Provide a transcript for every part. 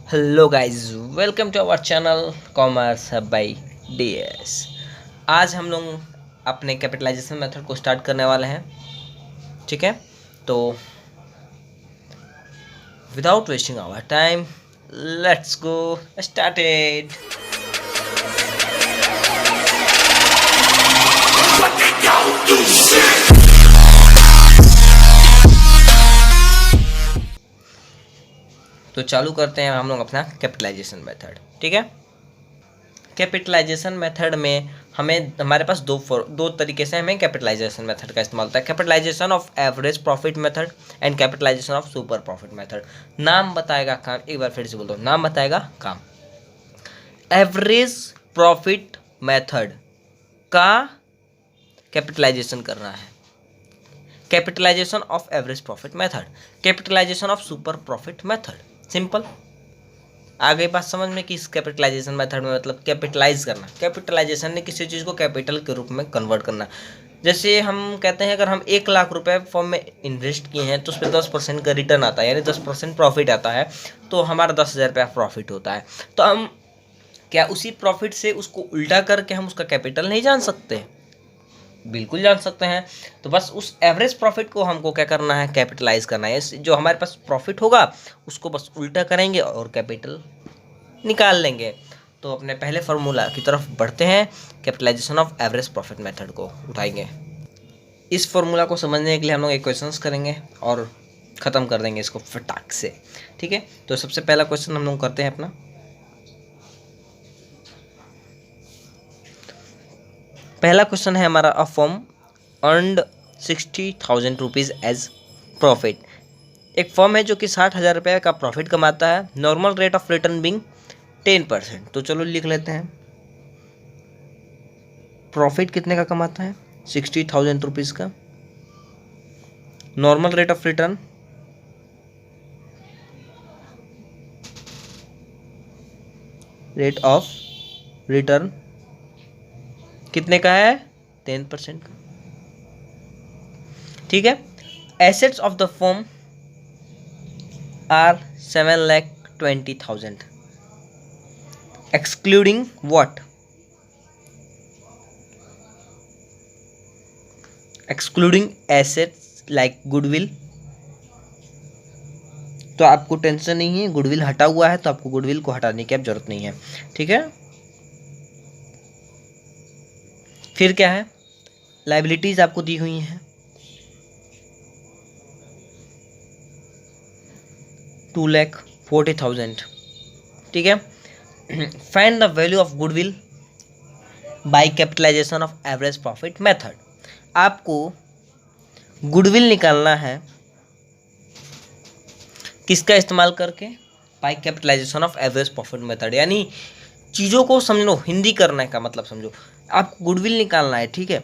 Hello guys, welcome to our channel commerce by DS. आज हम लोग अपने कैपिटलाइजेशन मेथड को स्टार्ट करने वाले हैं। ठीक है, तो without wasting our time let's go started. तो चालू करते हैं हम लोग अपना कैपिटलाइजेशन मेथड। ठीक है, कैपिटलाइजेशन मेथड में हमारे पास दो तरीके से हमें कैपिटलाइजेशन मेथड का इस्तेमाल होता है। Capitalisation of average profit method and capitalisation of super profit method. नाम बताएगा काम, एक बार फिर से बोल दो, नाम बताएगा काम। एवरेज प्रॉफिट मेथड का कैपिटलाइजेशन करना है, capitalisation of average profit method, capitalisation of super profit method. Simple, आ गई बात समझ में कि इस कैपिटलाइजेशन मेथड में मतलब कैपिटलाइज करना। कैपिटलाइजेशन ने किसी चीज़ को कैपिटल के रूप में कन्वर्ट करना। जैसे हम कहते हैं अगर हम 1,00,000 रुपये फॉर्म में इन्वेस्ट किए हैं तो उस पर 10% का रिटर्न आता है, यानी 10% प्रॉफिट आता है, तो हमारा 10,000 रुपया प्रॉफिट होता है। तो हम क्या उसी प्रॉफिट से उसको उल्टा करके हम उसका कैपिटल नहीं जान सकते? बिल्कुल जान सकते हैं। तो बस उस एवरेज प्रॉफिट को हमको क्या करना है, कैपिटलाइज करना है। जो हमारे पास प्रॉफिट होगा उसको बस उल्टा करेंगे और कैपिटल निकाल लेंगे। तो अपने पहले फार्मूला की तरफ बढ़ते हैं, capitalisation of average profit method को उठाएंगे। इस फार्मूला को समझने के लिए हम लोग इक्वेशंस करेंगे और ख़त्म कर देंगे इसको फटाक से। ठीक है, तो सबसे पहला क्वेश्चन हम लोग करते हैं अपना। पहला क्वेश्चन है हमारा, a firm earned 60,000 rupees as profit. एक फर्म है जो कि 60,000 रुपये का प्रॉफिट कमाता है, normal rate of return being 10%। तो चलो लिख लेते हैं, प्रॉफिट कितने का कमाता है, 60,000 रुपीज़ का, नॉर्मल रेट ऑफ रिटर्न कितने का है, 10% का। ठीक है, assets of the firm are 7,20,000 excluding what, excluding assets like goodwill. तो आपको टेंशन नहीं है, गुडविल हटा हुआ है तो आपको गुडविल को हटाने की अब जरूरत नहीं है। ठीक है, फिर क्या है, लाइबिलिटीज आपको दी हुई हैं 2,40,000। ठीक है, find the value of goodwill by capitalisation of average profit method. आपको गुडविल निकालना है किसका इस्तेमाल करके, by capitalisation of average profit method. यानी चीज़ों को समझो, हिंदी करने का मतलब समझो, आपको गुडविल निकालना है। ठीक है,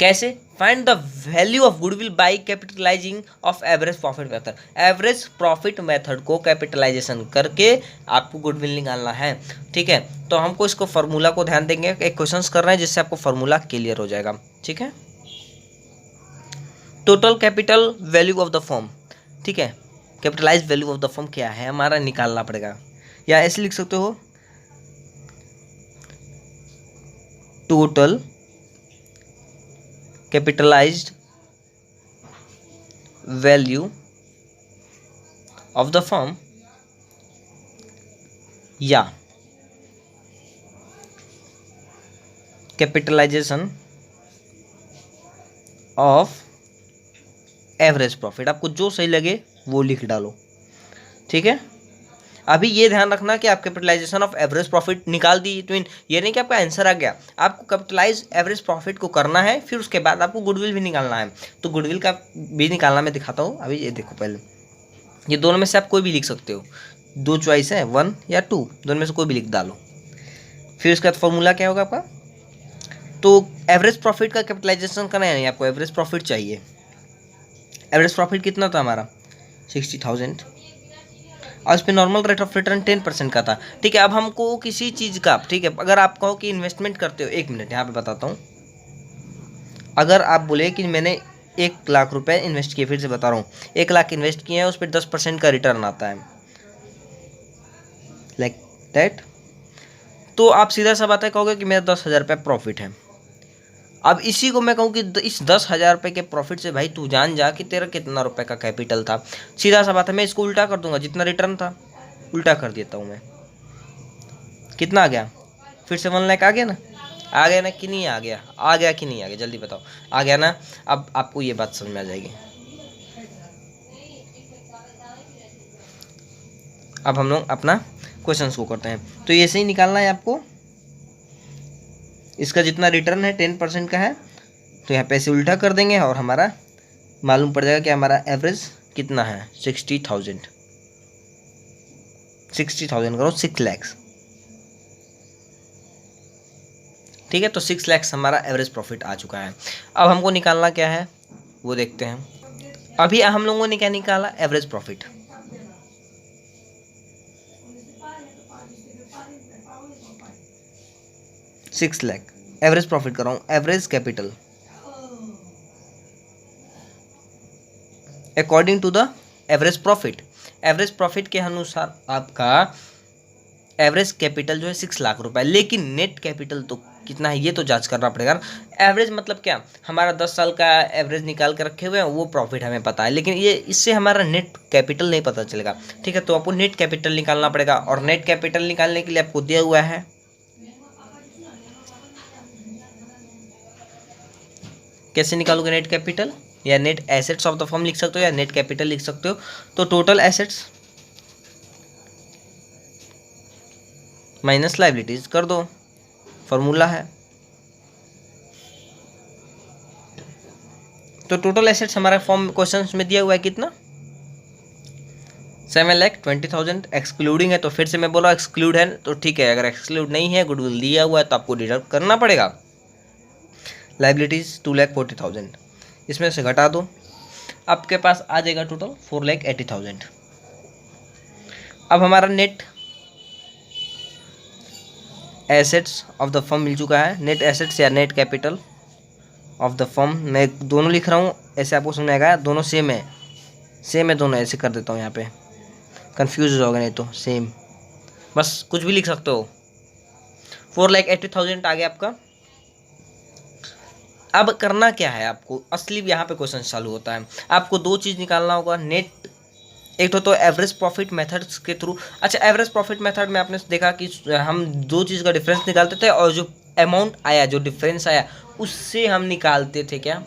कैसे, find the value of goodwill by capitalising of average profit method. Average profit method को कैपिटलाइजेशन करके आपको गुडविल निकालना है। ठीक है, तो हमको इसको फार्मूला को ध्यान देंगे, एक क्वेश्चंस कर रहे हैं जिससे आपको फार्मूला क्लियर हो जाएगा। ठीक है, total capital value of the firm. ठीक है, capitalise value of the firm क्या है हमारा निकालना पड़ेगा, या ऐसे लिख सकते हो, total capitalised value of the firm या कैपिटलाइजेशन ऑफ एवरेज प्रॉफिट। आपको जो सही लगे वो लिख डालो। ठीक है, अभी ये ध्यान रखना कि आप कैपिटलाइजेशन ऑफ एवरेज प्रॉफिट निकाल दी तो ये नहीं कि आपका आंसर आ गया, आपको कैपिटलाइज एवरेज प्रॉफिट को करना है, फिर उसके बाद आपको गुडविल भी निकालना है। तो गुडविल का भी निकालना मैं दिखाता हूँ। अभी ये देखो, पहले ये दोनों में से आप कोई भी लिख सकते हो, दो चॉइस है, 1 या 2, दोनों में से कोई भी लिख डालो। फिर उसके बाद फॉर्मूला क्या होगा आपका, तो एवरेज प्रॉफिट का कैपिटलाइजेशन करना है, नहीं आपको एवरेज प्रॉफिट चाहिए। एवरेज प्रॉफिट कितना था हमारा, 60,000, और उस पर नॉर्मल रेट ऑफ रिटर्न 10% का था। ठीक है, अब हमको किसी चीज़ का, ठीक है, अगर आप कहो कि इन्वेस्टमेंट करते हो, 1 मिनट यहाँ पे बताता हूँ। अगर आप बोले कि मैंने 1,00,000 रुपये इन्वेस्ट किए, फिर से बता रहा हूँ, 1,00,000 इन्वेस्ट किए हैं, उस पर 10% का रिटर्न आता है, लाइक दैट। तो आप सीधा सा बात है कहोगे कि मेरा 10,000 रुपये प्रॉफिट है। अब इसी को मैं कहूँ कि इस 10,000 रुपये के प्रॉफिट से भाई तू जान जा कि तेरा कितना रुपए का कैपिटल था। सीधा सा बात है, मैं इसको उल्टा कर दूंगा, जितना रिटर्न था उल्टा कर देता हूँ मैं। कितना आ गया? फिर से 1 लाख आ गया ना? आ गया ना कि नहीं आ गया? आ गया कि नहीं आ गया? जल्दी बताओ, आ गया ना? अब आपको ये बात समझ में आ जाएगी। अब हम लोग अपना क्वेश्चन को करते हैं। तो ये ऐसे ही निकालना है आपको। इसका जितना रिटर्न है 10% का है, तो यहाँ पे ऐसे उल्टा कर देंगे और हमारा मालूम पड़ जाएगा कि हमारा एवरेज कितना है। 60,000 करो 6 लाख। ठीक है, तो 6 लाख हमारा एवरेज प्रॉफिट आ चुका है। अब हमको निकालना क्या है वो देखते हैं। अभी हम लोगों ने क्या निकाला? Average profit. $6 lakh average profit कर रहा हूँ, average capital according to the average profit. Average profit के अनुसार आपका एवरेज कैपिटल जो है 6 लाख रुपए, लेकिन नेट कैपिटल तो कितना है ये तो जांच करना पड़ेगा। एवरेज मतलब क्या? हमारा 10 साल का एवरेज निकाल के रखे हुए हैं, वो प्रॉफिट हमें पता है, लेकिन ये इससे हमारा नेट कैपिटल नहीं पता चलेगा। ठीक है, तो आपको नेट कैपिटल निकालना पड़ेगा, और नेट कैपिटल निकालने के लिए आपको दिया हुआ है कैसे निकालोगे नेट कैपिटल, या net assets of the firm लिख सकते हो या नेट कैपिटल लिख सकते हो। तो टोटल एसेट्स माइनस लायबिलिटीज कर दो, फॉर्मूला है। तो टोटल एसेट्स हमारा फॉर्म क्वेश्चन में दिया हुआ है कितना? 7,20,000 एक्सक्लूडिंग है। तो फिर से मैं बोला एक्सक्लूड है तो ठीक है, अगर एक्सक्लूड नहीं है, गुडविल दिया हुआ है, तो आपको डिडक्ट करना पड़ेगा। लाइबिलिटीज 2,40,000, इसमें से घटा दो, आपके पास आ जाएगा टोटल 4,80,000। अब हमारा net assets of the firm मिल चुका है। नेट एसेट्स या net capital of the firm, मैं दोनों लिख रहा हूँ, ऐसे आपको समझ आएगा। दोनों सेम है दोनों, ऐसे कर देता हूँ, यहाँ पे कंफ्यूज हो जाओगे नहीं तो। सेम, बस कुछ भी लिख सकते हो। 4,80,000 आ गया आपका। अब करना क्या है आपको? असली यहाँ पे क्वेश्चन चालू होता है। आपको दो चीज़ निकालना होगा। नेट, एक तो एवरेज प्रॉफिट मेथड्स के थ्रू। अच्छा, एवरेज प्रॉफिट मेथड में आपने देखा कि हम दो चीज़ का डिफरेंस निकालते थे, और जो अमाउंट आया, जो डिफरेंस आया, उससे हम निकालते थे क्या?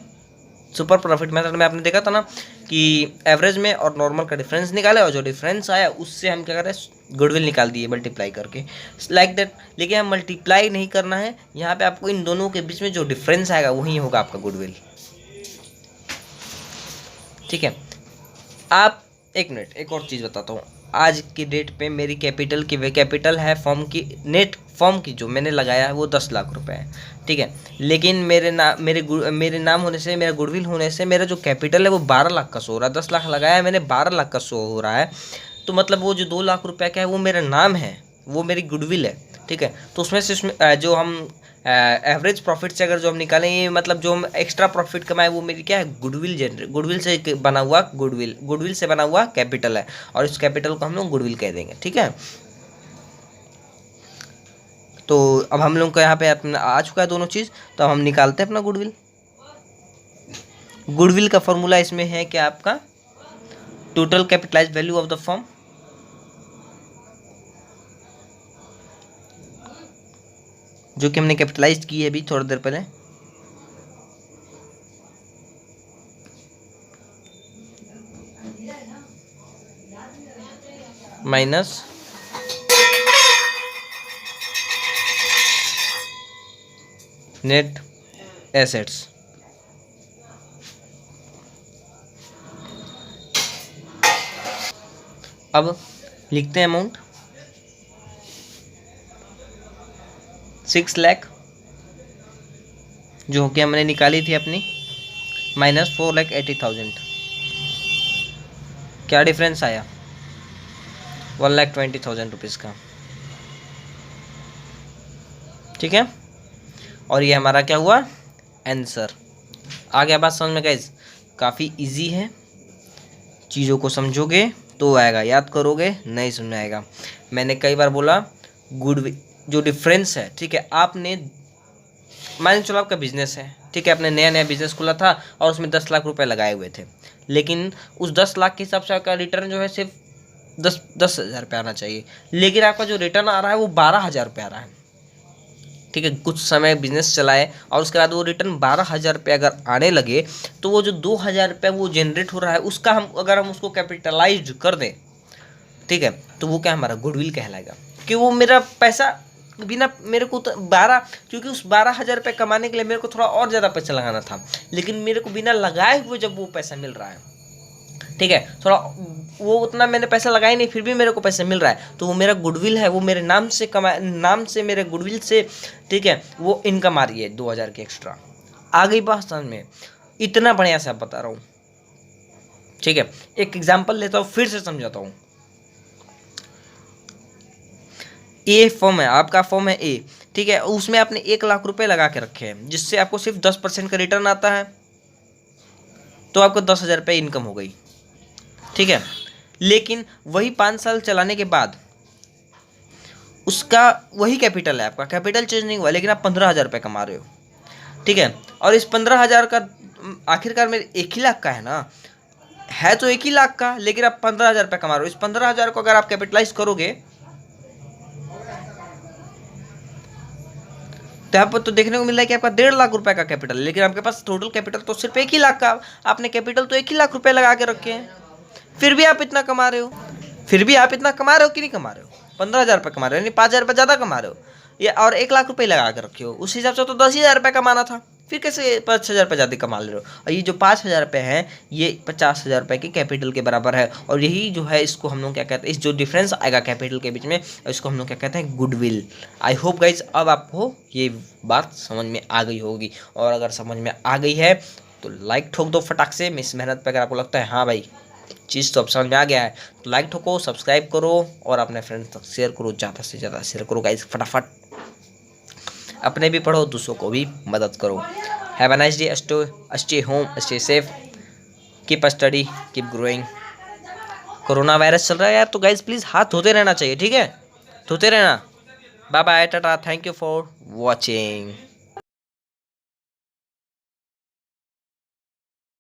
सुपर प्रॉफिट मेथड में आपने देखा था ना कि एवरेज में और नॉर्मल का डिफरेंस निकाले, और जो डिफरेंस आया उससे हम क्या करें? गुडविल निकाल दिए मल्टीप्लाई करके, लाइक दैट। लेकिन हम मल्टीप्लाई नहीं करना है, यहाँ पे आपको इन दोनों के बीच में जो डिफरेंस आएगा वही होगा आपका गुडविल। ठीक है, आप एक मिनट, एक और चीज़ बताता हूँ। आज की डेट पे मेरी कैपिटल की वे कैपिटल है फॉर्म की, नेट फॉर्म की जो मैंने लगाया है वो 10 लाख रुपए है। ठीक है, लेकिन मेरे नाम होने से, मेरा गुडविल होने से मेरा जो कैपिटल है वो 12 लाख का शो हो रहा है। 10 लाख लगाया है मैंने, 12 लाख का शो हो रहा है। तो मतलब वो जो 2 लाख रुपये का है वो मेरा नाम है, वो मेरी गुडविल है। ठीक है, तो उसमें से जो हम एवरेज प्रॉफिट से अगर जो हम निकालें, ये मतलब जो हम एक्स्ट्रा प्रॉफिट कमाए वो मेरी क्या है? गुडविल से बना हुआ गुडविल से बना हुआ कैपिटल है, और इस कैपिटल को हम लोग गुडविल कह देंगे। ठीक है, तो अब हम लोग को यहाँ पे अपना आ चुका है दोनों चीज़। तो अब हम निकालते हैं अपना गुडविल। गुडविल का फॉर्मूला इसमें है क्या आपका? Total capitalised value of the firm जो कि हमने कैपिटलाइज की है अभी थोड़ी देर पहले, माइनस नेट एसेट्स। अब लिखते हैं अमाउंट 6 लाख जो कि हमने निकाली थी अपनी, माइनस 4,80,000। क्या डिफरेंस आया? 1,20,000 रुपीज़ का। ठीक है, और ये हमारा क्या हुआ? आंसर। आ गया बात समझ में गाइस? काफ़ी इजी है, चीज़ों को समझोगे तो आएगा, याद करोगे, नहीं समझ में आएगा। मैंने कई बार बोला गुडविल जो डिफरेंस है, ठीक है, आपने मान चलो आपका बिजनेस है, ठीक है, आपने नया नया बिजनेस खोला था और उसमें 10 लाख रुपए लगाए हुए थे, लेकिन उस 10 लाख के हिसाब से आपका रिटर्न जो है सिर्फ 10,000 रुपये आना चाहिए, लेकिन आपका जो रिटर्न आ रहा है वो 12,000 रुपये आ रहा है, ठीक है। कुछ समय बिजनेस चलाए और उसके बाद वो रिटर्न 12,000 रुपये अगर आने लगे तो वो जो 2,000 रुपये वो जनरेट हो रहा है उसका अगर हम उसको कैपिटलाइज कर दें, ठीक है, तो वो क्या हमारा गुडविल कहलाएगा, कि वो मेरा पैसा बिना मेरे को 12, क्योंकि उस 12,000 रुपये कमाने के लिए मेरे को थोड़ा और ज़्यादा पैसा लगाना था, लेकिन मेरे को बिना लगाए हुए जब वो पैसा मिल रहा है, ठीक है, थोड़ा वो उतना मैंने पैसा लगाया नहीं फिर भी मेरे को पैसा मिल रहा है, तो वो मेरा गुडविल है, वो मेरे नाम से मेरे गुडविल से, ठीक है, वो इनकम आ रही है 2,000 की एक्स्ट्रा। आ गई बात समझ में? इतना बढ़िया से आप बता रहा हूँ, ठीक है। एक एग्जाम्पल लेता हूँ, फिर से समझाता हूँ। ए फॉर्म है, आपका फॉर्म है ए, ठीक है, उसमें आपने 1 लाख रुपए लगा के रखे हैं, जिससे आपको सिर्फ 10% का रिटर्न आता है, तो आपको 10,000 रुपये इनकम हो गई, ठीक है। लेकिन वही 5 साल चलाने के बाद उसका वही कैपिटल है, आपका कैपिटल चेंज नहीं हुआ, लेकिन आप 15,000 रुपये कमा रहे हो, ठीक है। और इस 15,000 का आखिरकार मेरे 1 ही लाख का है ना, है तो 1 ही लाख का, लेकिन आप 15,000 रुपये कमा रहे हो। इस 15,000 को अगर आप कैपिटलाइज करोगे तो यहाँ पर तो देखने को मिल रहा है कि आपका 1.5 लाख रुपए का कैपिटल है, लेकिन आपके पास टोटल कैपिटल तो सिर्फ 1 ही लाख का, आपने कैपिटल तो 1 ही लाख रुपए लगा के रखे हैं, फिर भी आप इतना कमा रहे हो, फिर भी आप इतना कमा रहे हो कि नहीं कमा रहे हो? 15,000 रुपये कमा रहे हो, यानी 5,000 रुपये ज़्यादा कमा रहे हो, या और 1 लाख रुपये लगा के रखे हो, उस हिसाब से तो 10,000 रुपये कमाना था, फिर कैसे 5,000 रुपये ज़्यादा कमा ले रहे हो? और ये जो 5,000 रुपये हैं ये 50,000 रुपये के कैपिटल के बराबर है, और यही जो है इसको हम लोग क्या कहते हैं, इस जो डिफरेंस आएगा कैपिटल के बीच में, इसको हम लोग क्या कहते हैं, गुडविल। आई होप गाइज अब आपको ये बात समझ में आ गई होगी, और अगर समझ में आ गई है तो लाइक ठोक दो फटाक से मिस मेहनत पे। अगर आपको लगता है हाँ भाई चीज़ तो अब समझ में आ गया है तो लाइक ठोको, सब्सक्राइब करो और अपने फ्रेंड्स तक शेयर करो, ज़्यादा से ज़्यादा शेयर करो गाइज, फटाफट। अपने भी पढ़ो, दूसरों को भी मदद करो। Have a nice day, stay home, stay safe, keep study, keep growing. Corona virus चल रहा है यार, तो गाइज प्लीज़ हाथ धोते रहना चाहिए, ठीक है, धोते रहना। Bye bye, tata, thank you for watching.